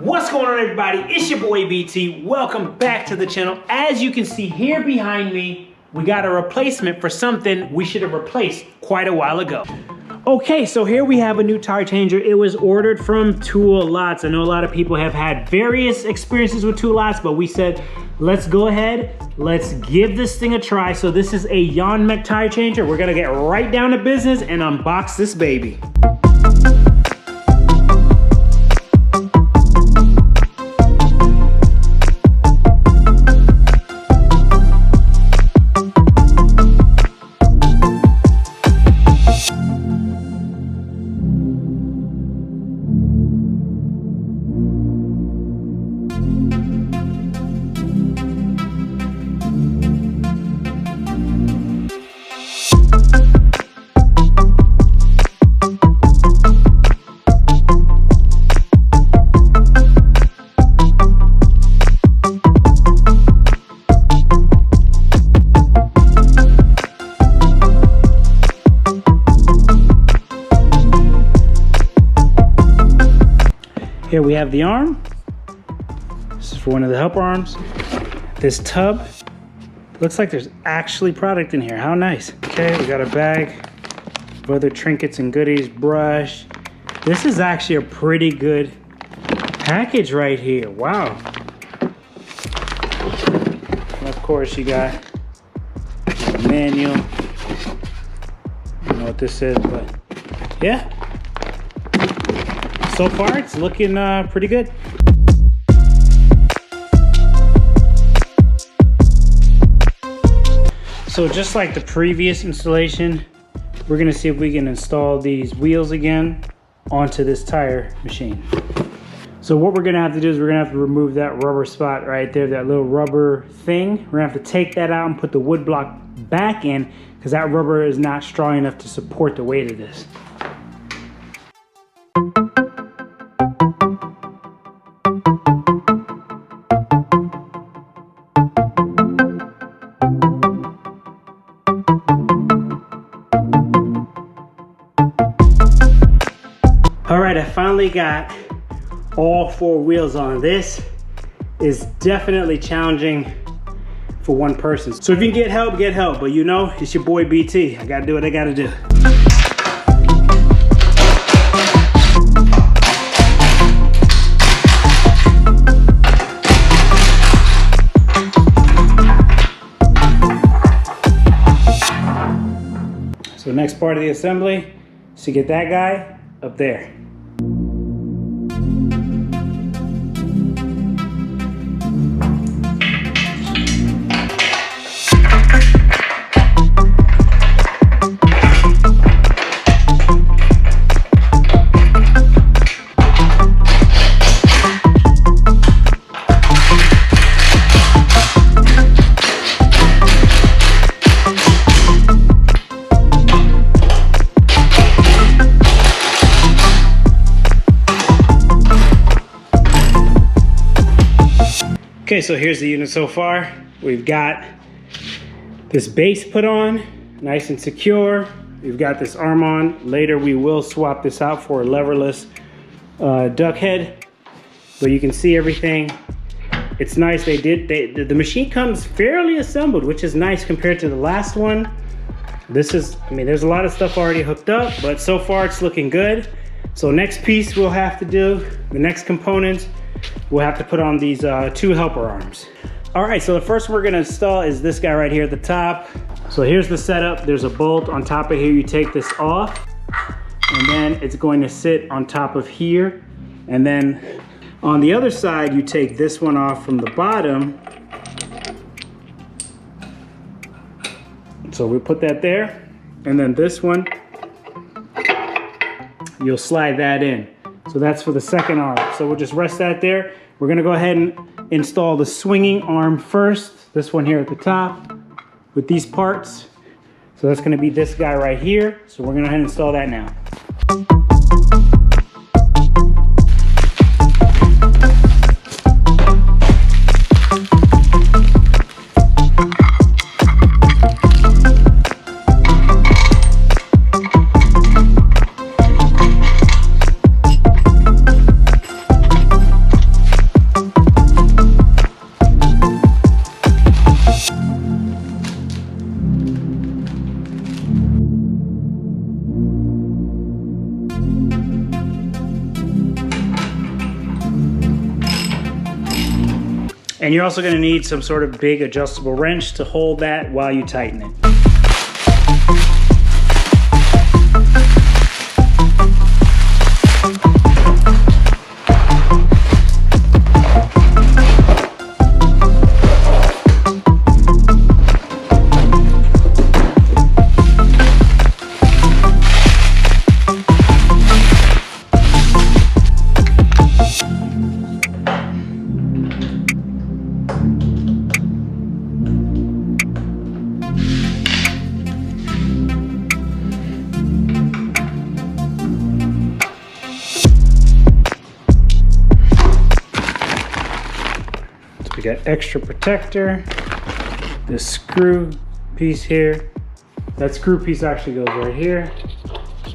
What's going on, everybody? It's your boy BT. Welcome back to the channel. As you can see here behind me, we got a replacement for something we should have replaced quite a while ago. Okay, so here we have a new tire changer. It was ordered from Tool Lots. I know a lot of people have had various experiences with Tool Lots, but we said, let's go ahead, let's give this thing a try. So this is a YuanMech tire changer. We're gonna get right down to business and unbox this baby. Here we have the arm. This is for one of the helper arms. This tub. Looks like there's actually product in here. How nice. Okay, we got a bag of other trinkets and goodies, brush. This is actually a pretty good package right here. Wow. And of course, you got the manual. I don't know what this is, but yeah. So far, it's looking pretty good. So just like the previous installation, we're gonna see if we can install these wheels again onto this tire machine. So what we're gonna have to do is we're gonna have to remove that rubber spot right there, that little rubber thing. We're gonna have to take that out and put the wood block back in because that rubber is not strong enough to support the weight of this. All right, I finally got all four wheels on. This is definitely challenging for one person. So if you can get help, but you know, it's your boy BT. I gotta do what I gotta do. So the next part of the assembly is to get that guy up there. Okay, so here's the unit so far. We've got this base put on, nice and secure. We've got this arm on. Later we will swap this out for a leverless duck head, but you can see everything. It's nice. The machine comes fairly assembled, which is nice compared to the last one. This is, I mean, there's a lot of stuff already hooked up, but so far it's looking good. So next piece we'll have to do, the next component, we'll have to put on these two helper arms. All right, so the first one we're gonna install is this guy right here at the top. So here's the setup. There's a bolt on top of here. You take this off, and then it's going to sit on top of here. And then on the other side, you take this one off from the bottom. So we put that there, and then this one, you'll slide that in. So that's for the second arm. So we'll just rest that there. We're gonna go ahead and install the swinging arm first. This one here at the top with these parts. So that's gonna be this guy right here. So we're gonna go ahead and install that now. And you're also gonna need some sort of big adjustable wrench to hold that while you tighten it. We got extra protector, this screw piece here. That screw piece actually goes right here.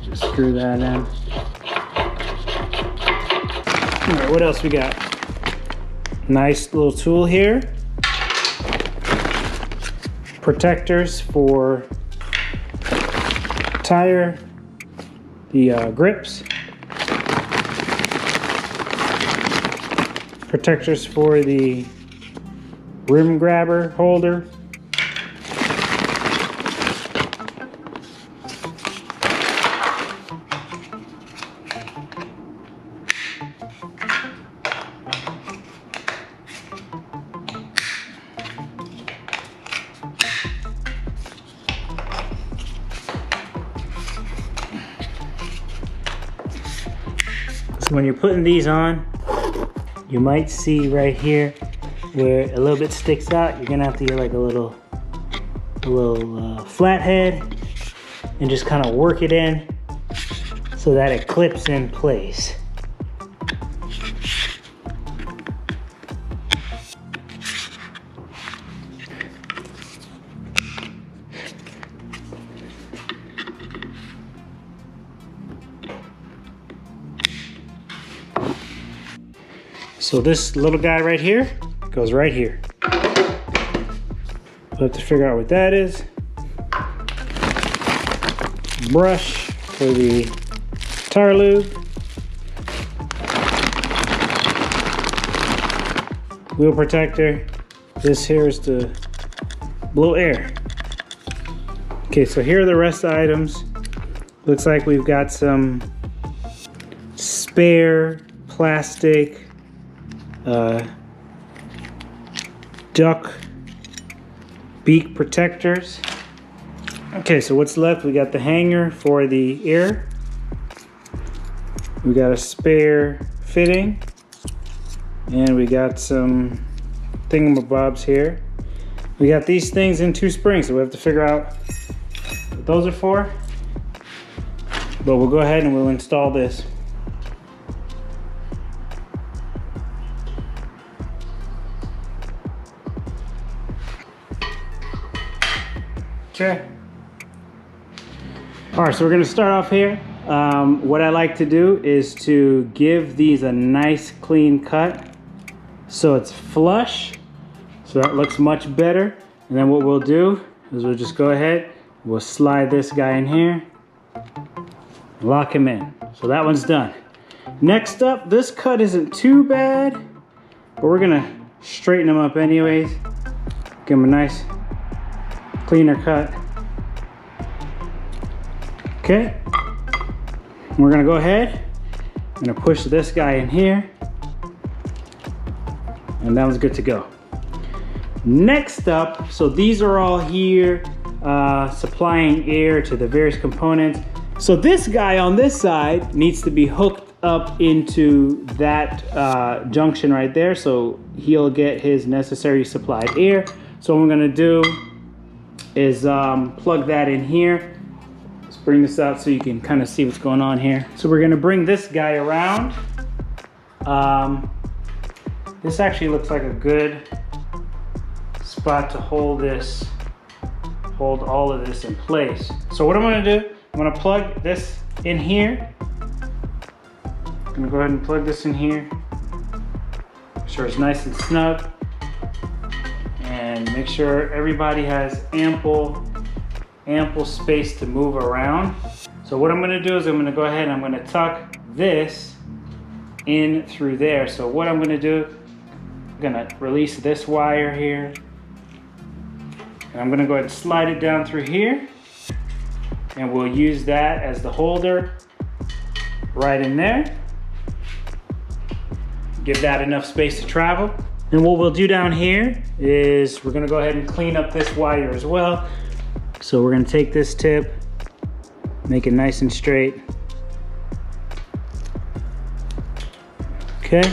Just screw that in. All right, what else we got? Nice little tool here. Protectors for tire, the grips. Protectors for the rim grabber holder. So when you're putting these on, you might see right here where a little bit sticks out. You're gonna have to get like a little flathead and just kind of work it in so that it clips in place. So this little guy right here goes right here. We'll have to figure out what that is. Brush for the tire lube. Wheel protector. This here is to blow air. Okay, so here are the rest of the items. Looks like we've got some spare plastic duck beak protectors. Okay, so what's left? We got the hanger for the ear. We got a spare fitting. And we got some thingamabobs here. We got these things in 2 springs, so we have to figure out what those are for. But we'll go ahead and we'll install this. Okay. All right, so we're gonna start off here. What I like to do is to give these a nice clean cut so it's flush, so that looks much better. And then what we'll do is we'll just go ahead, we'll slide this guy in here, lock him in. So that one's done. Next up, this cut isn't too bad, but we're gonna straighten him up anyways. Give him a nice cleaner cut. Okay, we're gonna go ahead, I'm gonna push this guy in here, and that one's good to go. Next up, so these are all here supplying air to the various components. So this guy on this side needs to be hooked up into that junction right there, so he'll get his necessary supplied air. So what I'm gonna do is plug that in here. Let's bring this out so you can kind of see what's going on here. So we're gonna bring this guy around. This actually looks like a good spot to hold all of this in place. So what I'm gonna do, I'm gonna plug this in here. I'm gonna go ahead and plug this in here. Make sure it's nice and snug. And make sure everybody has ample space to move around. So what I'm gonna do is I'm gonna go ahead and I'm gonna tuck this in through there. So what I'm gonna do, I'm gonna release this wire here. And I'm gonna go ahead and slide it down through here. And we'll use that as the holder right in there. Give that enough space to travel. And what we'll do down here is we're gonna go ahead and clean up this wire as well. So we're gonna take this tip, make it nice and straight. Okay,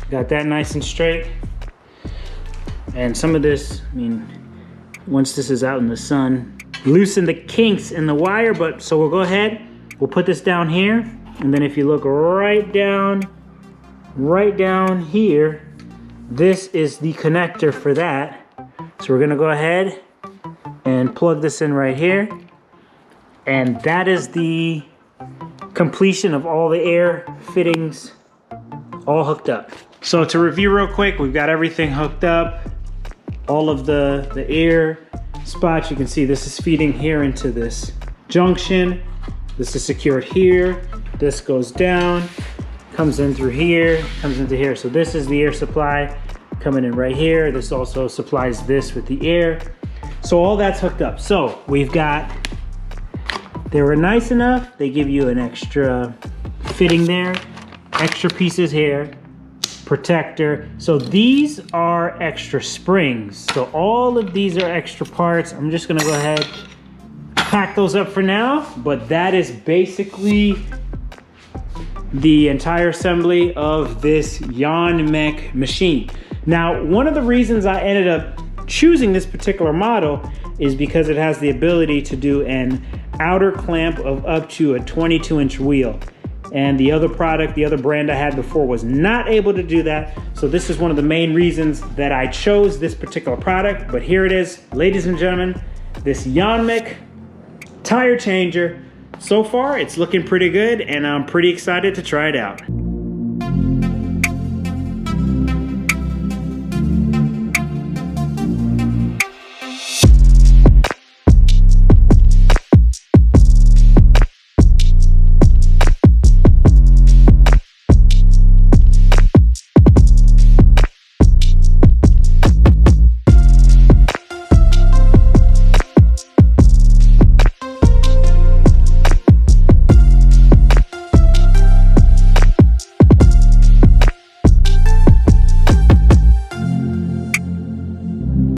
got that nice and straight. And some of this, I mean, once this is out in the sun, loosen the kinks in the wire, but so we'll go ahead, we'll put this down here. And then if you look right down here, this is the connector for that. So we're gonna go ahead and plug this in right here. And that is the completion of all the air fittings all hooked up. So to review real quick, we've got everything hooked up. All of the air spots, you can see this is feeding here into this junction. This is secured here. This goes down, comes in through here, comes into here. So this is the air supply coming in right here. This also supplies this with the air. So all that's hooked up. So we've got, they were nice enough. They give you an extra fitting there, extra pieces here, protector. So these are extra springs. So all of these are extra parts. I'm just gonna go ahead, pack those up for now, but that is basically the entire assembly of this YuanMech machine. Now, one of the reasons I ended up choosing this particular model is because it has the ability to do an outer clamp of up to a 22-inch wheel. And the other product, the other brand I had before was not able to do that. So this is one of the main reasons that I chose this particular product. But here it is, ladies and gentlemen, this YuanMech Tire Changer. So far, it's looking pretty good, and I'm pretty excited to try it out.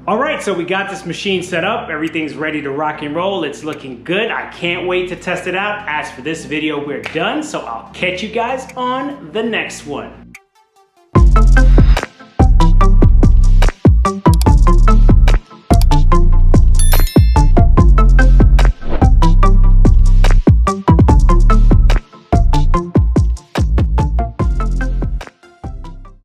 All right, so we got this machine set up. Everything's ready to rock and roll. It's looking good. I can't wait to test it out. As for this video, we're done. So I'll catch you guys on the next one.